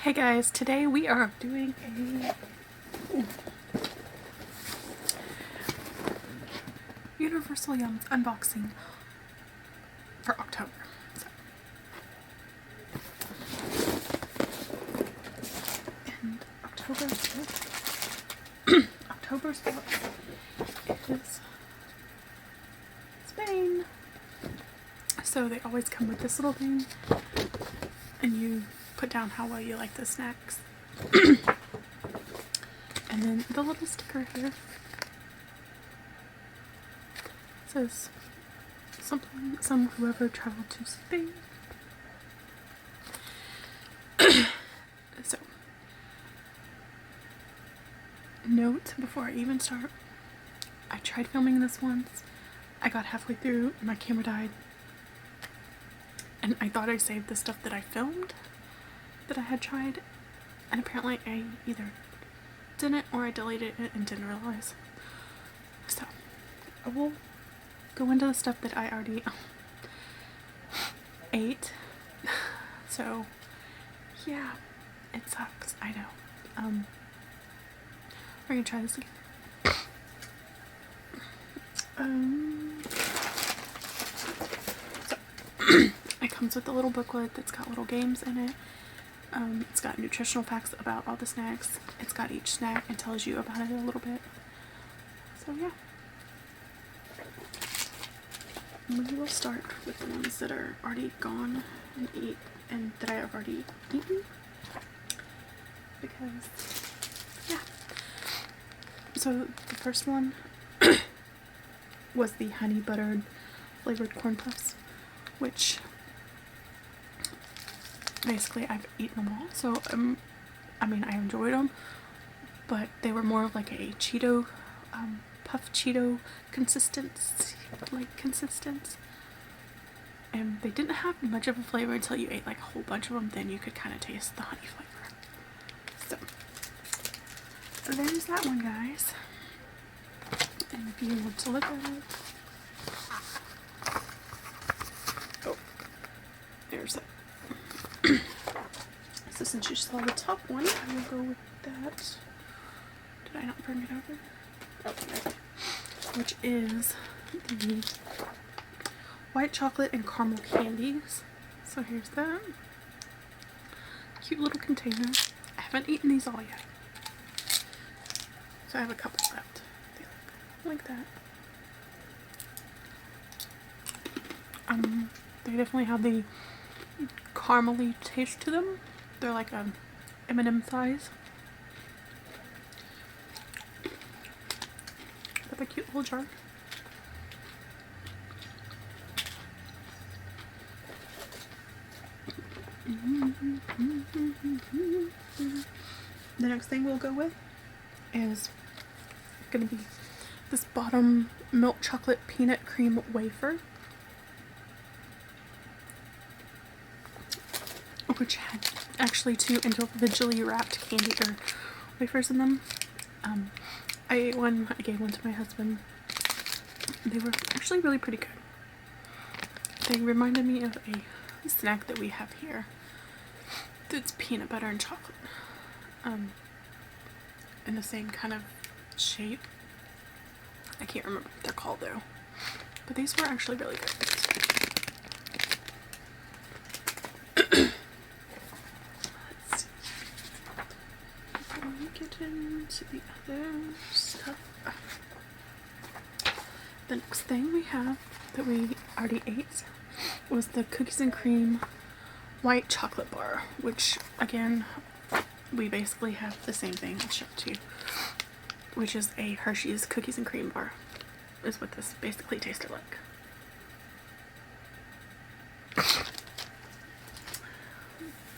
Hey guys, today we are doing a Universal Yums unboxing for October. And October's book is Spain. So they always come with this little thing, and you put down how well you like the snacks. And then the little sticker here says some whoever traveled to Spain. So, note before I even start, I tried filming this once. I got halfway through, my camera died, and I thought I saved the stuff that I filmed that I had tried, and apparently I either didn't or I deleted it and didn't realize. So I will go into the stuff that I already ate. So yeah, it sucks, I know. We're gonna try this again. So it comes with a little booklet that's got little games in it. It's got nutritional facts about all the snacks. It's got each snack and tells you about it a little bit. So yeah. We will start with the ones that are already gone and that I have already eaten. Because yeah. So the first one was the honey buttered flavored corn puffs, which basically I've eaten them all, so I mean, I enjoyed them, but they were more of like a Cheeto, puff Cheeto consistence, and they didn't have much of a flavor until you ate like a whole bunch of them. Then you could kind of taste the honey flavor. So there's that one, guys. And if you want to look at it, oh, there's that. So since you saw the top one, I will go with that. Did I not bring it over? Oh, okay. Which is the white chocolate and caramel candies. So here's that. Cute little container. I haven't eaten these all yet, so I have a couple left. They look like that. They definitely have the caramely taste to them. They're like a M&M size. Got a cute little jar. The next thing we'll go with is gonna be this bottom milk chocolate peanut cream wafer, which had actually two individually wrapped candy or wafers in them. I ate one, I gave one to my husband. They were actually really pretty good. They reminded me of a snack that we have here. It's peanut butter and chocolate. In the same kind of shape. I can't remember what they're called though. But these were actually really good. Get into the other stuff. The next thing we have that we already ate was the cookies and cream white chocolate bar, which again, we basically have the same thing. I'll show it to you, which is a Hershey's cookies and cream bar, is what this basically tasted like.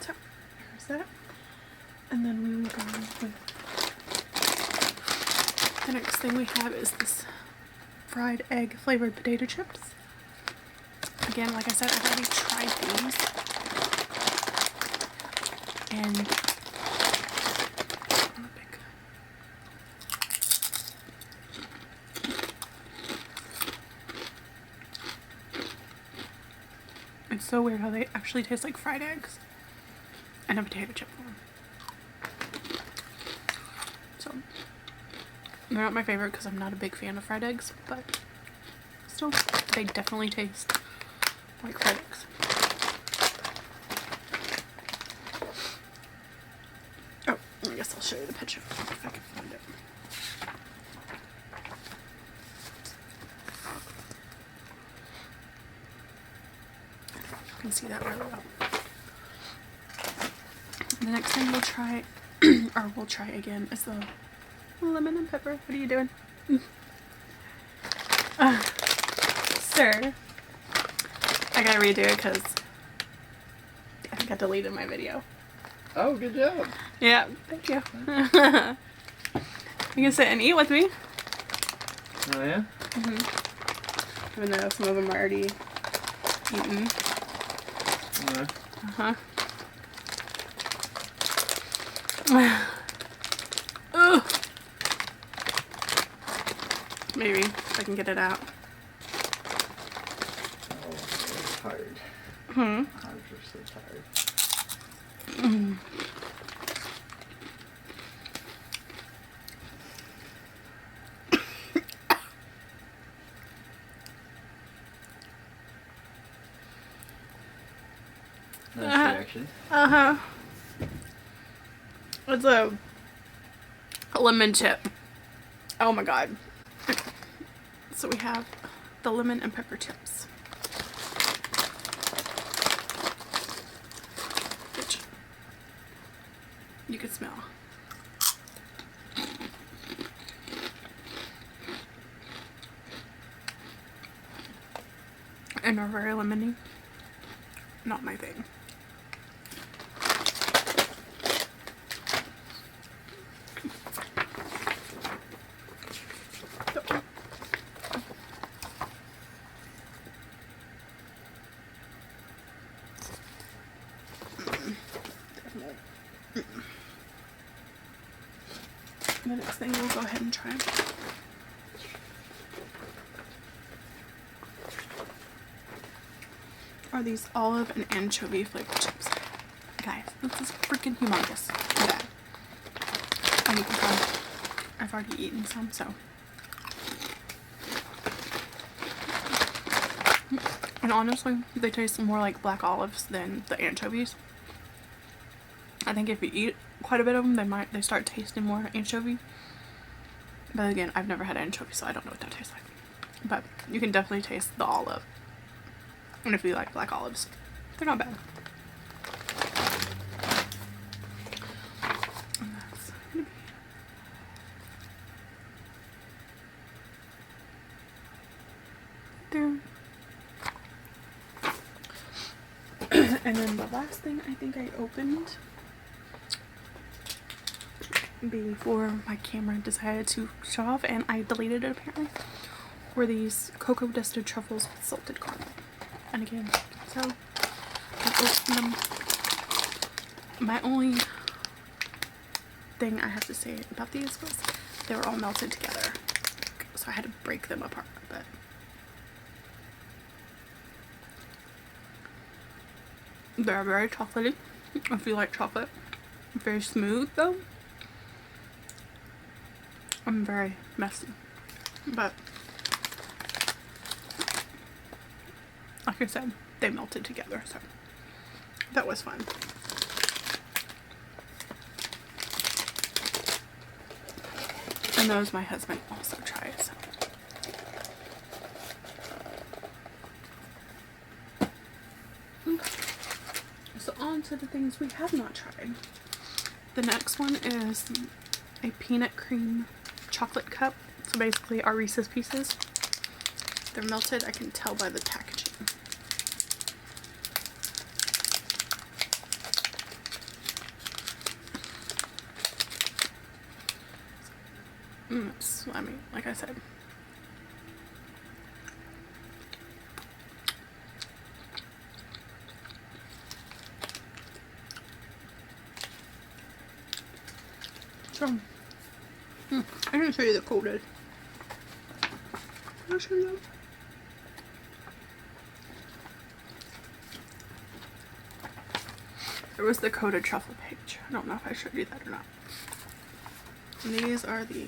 So here's that. And then we will go with the next thing we have is this fried egg flavored potato chips. Again, like I said, I've already tried these. And it's so weird how they actually taste like fried eggs and a potato chip form. They're not my favorite because I'm not a big fan of fried eggs, but still, they definitely taste like fried eggs. Oh, I guess I'll show you the picture if I can find it. You can see that really well. The next thing we'll try, or we'll try again, is the lemon and pepper. What are you doing? Sir. I gotta redo it because I think I deleted my video. Oh, good job. Yeah, thank you. You can sit and eat with me. Oh, yeah? Mm-hmm. Even though some of them are already eaten. Uh-huh. Ugh. Maybe if I can get it out. Oh, I'm tired. I'm just so tired. Nice reaction. It's a lemon chip. Oh my god. So we have the lemon and pepper chips, which you can smell. And are very lemony. Not my thing. The next thing we'll go ahead and try are these olive and anchovy flavored chips. Guys, this is freaking humongous. Look at that. And you can tell I've already eaten some, so. And honestly, they taste more like black olives than the anchovies. I think if you eat quite a bit of them, they start tasting more anchovy. But again, I've never had anchovy, so I don't know what that tastes like. But you can definitely taste the olive. And if you like black olives, they're not bad. And that's gonna be there. And then the last thing I think I opened before my camera decided to shut off and I deleted it apparently were these cocoa dusted truffles with salted caramel. And again, so I opened them. My only thing I have to say about these was they were all melted together, so I had to break them apart. But they're very chocolatey if you like chocolate. Very smooth though. I'm very messy, but like I said, they melted together, so that was fun. And those my husband also tries. So on to the things we have not tried. The next one is a peanut cream chocolate cup. So basically our Reese's Pieces. They're melted, I can tell by the packaging. It's slimy, like I said. So, I didn't show you the coated. I'll show you. There was the coated truffle page. I don't know if I showed you that or not. And these are the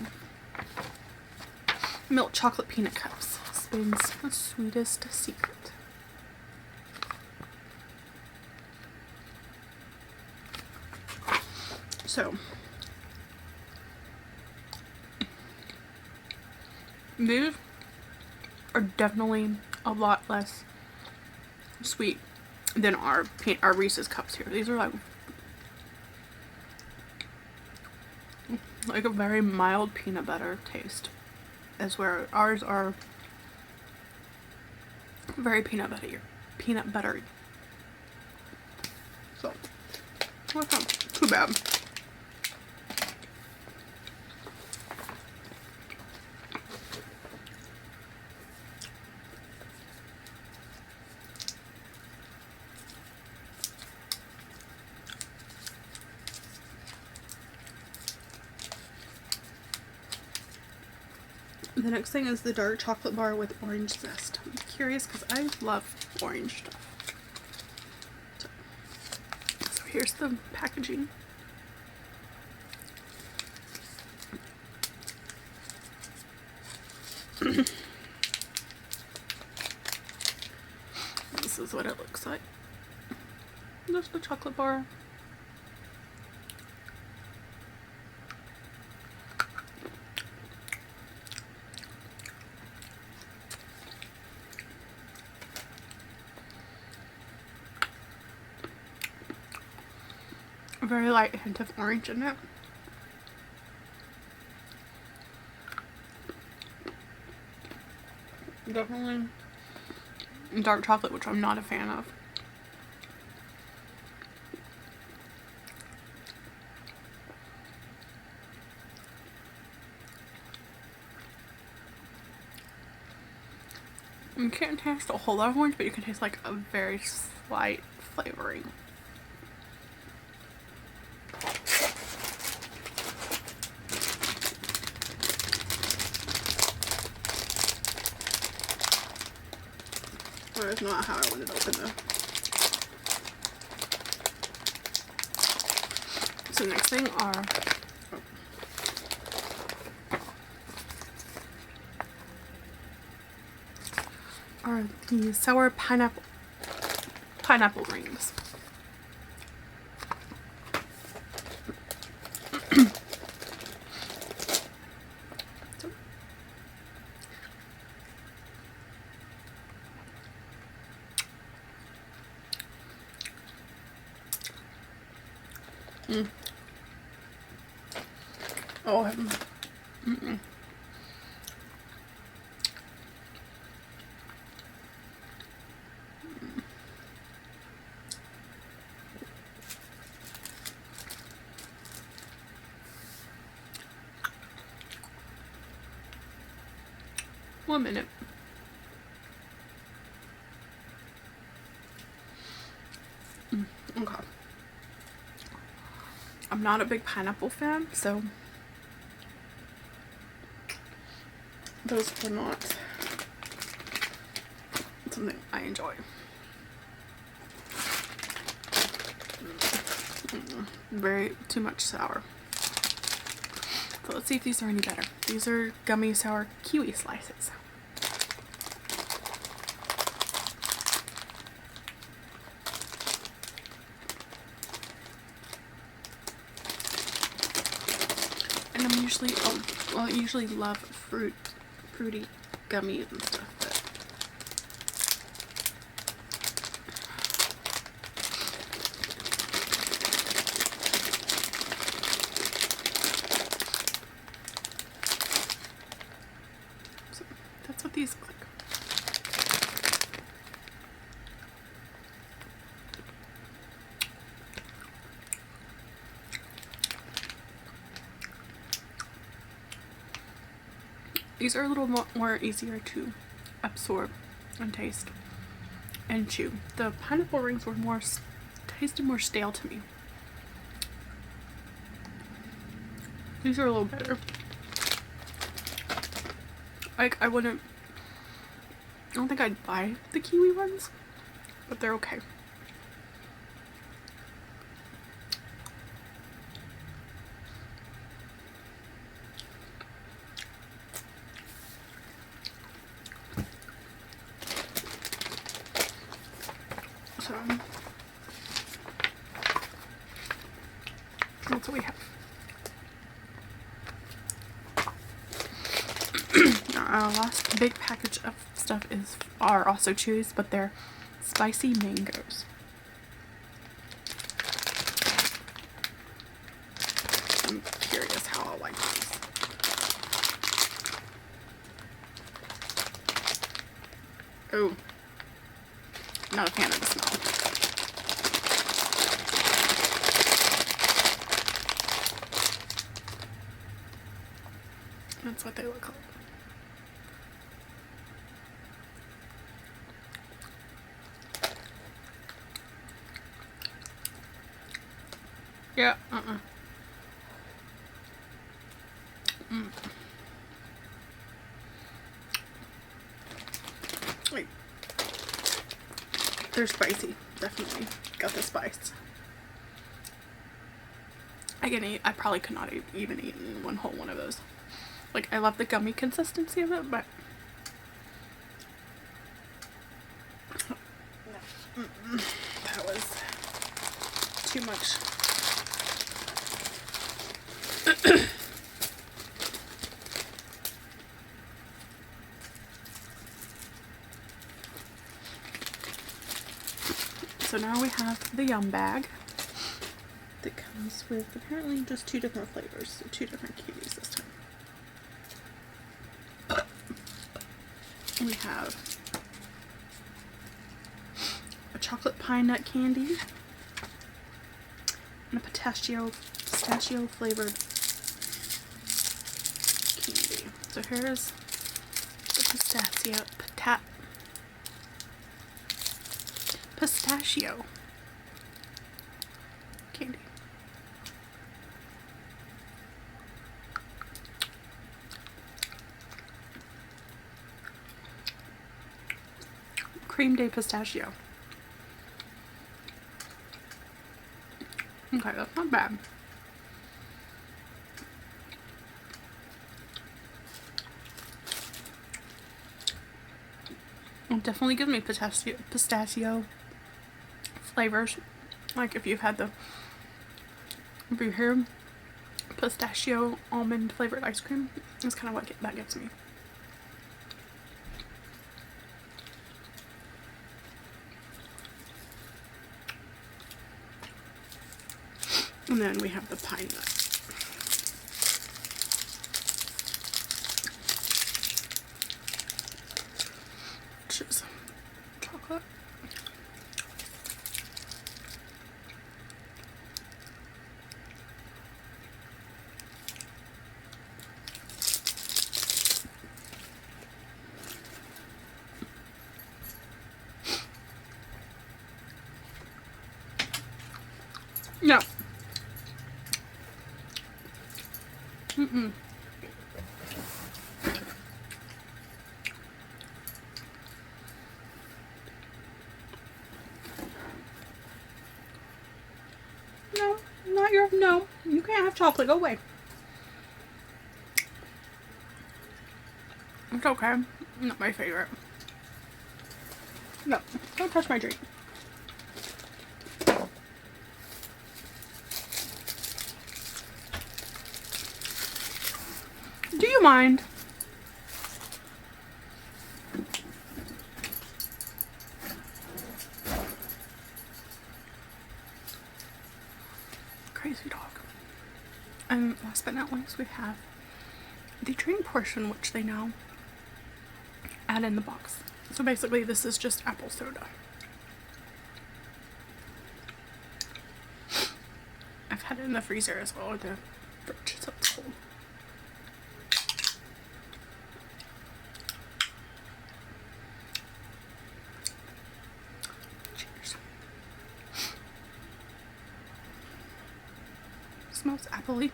Milk chocolate peanut cups. Spain's sweetest secret. So, these are definitely a lot less sweet than our Reese's cups here. These are like a very mild peanut butter taste, as where ours are very peanut buttery. So, well, it's not too bad. The next thing is the dark chocolate bar with orange zest. I'm curious because I love orange stuff. So here's the packaging. This is what it looks like. There's the chocolate bar. A very light hint of orange in it. Definitely dark chocolate, which I'm not a fan of. You can't taste a whole lot of orange, but you can taste like a very slight flavoring. That's not how I wanted it open though. So the next thing are the sour pineapple rings. Oh, mm-mm. 1 minute. Okay. I'm not a big pineapple fan, so those are not something I enjoy. Very too much sour. So let's see if these are any better. These are gummy sour kiwi slices. And I'm usually, I usually love fruity gummies and stuff, but so that's what these look like. These are a little more easier to absorb and taste and chew. The pineapple rings were tasted more stale to me. These are a little better. Like, I don't think I'd buy the kiwi ones, but they're okay. So that's what we have. Our last big package of stuff are also chews, but they're spicy mangoes. I'm curious how I'll like these. Oh, not a fan of the smell. That's what they look like. Yeah, Wait. They're spicy. Definitely got the spice. I probably could not even eat one whole one of those. Like, I love the gummy consistency of it, but that was too much. So now we have the Yum Bag that comes with apparently just 2 different flavors, so 2 different candies this time. We have a chocolate pine nut candy and a pistachio flavored candy. So here's the pistachio candy. Cream de pistachio. Okay, that's not bad. It definitely gives me pistachio flavors. Like if you've had pistachio almond flavored ice cream, that's kind of what that gives me. And then we have the pine nut. Which is chocolate. No. No, not your, no. You can't have chocolate. Go away. It's okay. Not my favorite. No, don't touch my drink. Do you mind? Crazy dog. And last but not least, we have the drink portion, which they now add in the box. So basically, this is just apple soda. I've had it in the freezer as well, or the fridge, so it's cold. Cheers. Smells appley.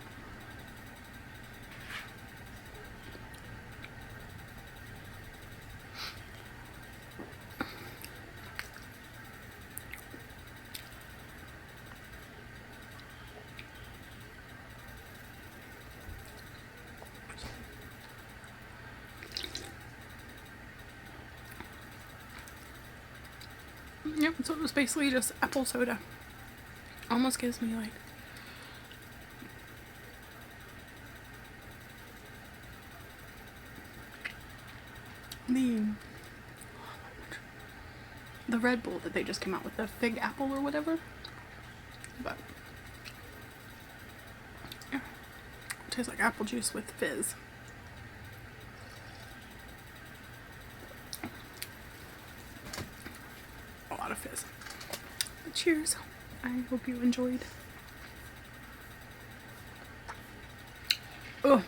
Yep, so it was basically just apple soda. Almost gives me like the Red Bull that they just came out with, the Fig Apple or whatever. But yeah, it tastes like apple juice with fizz. A lot of fizz. But cheers. I hope you enjoyed. Oh.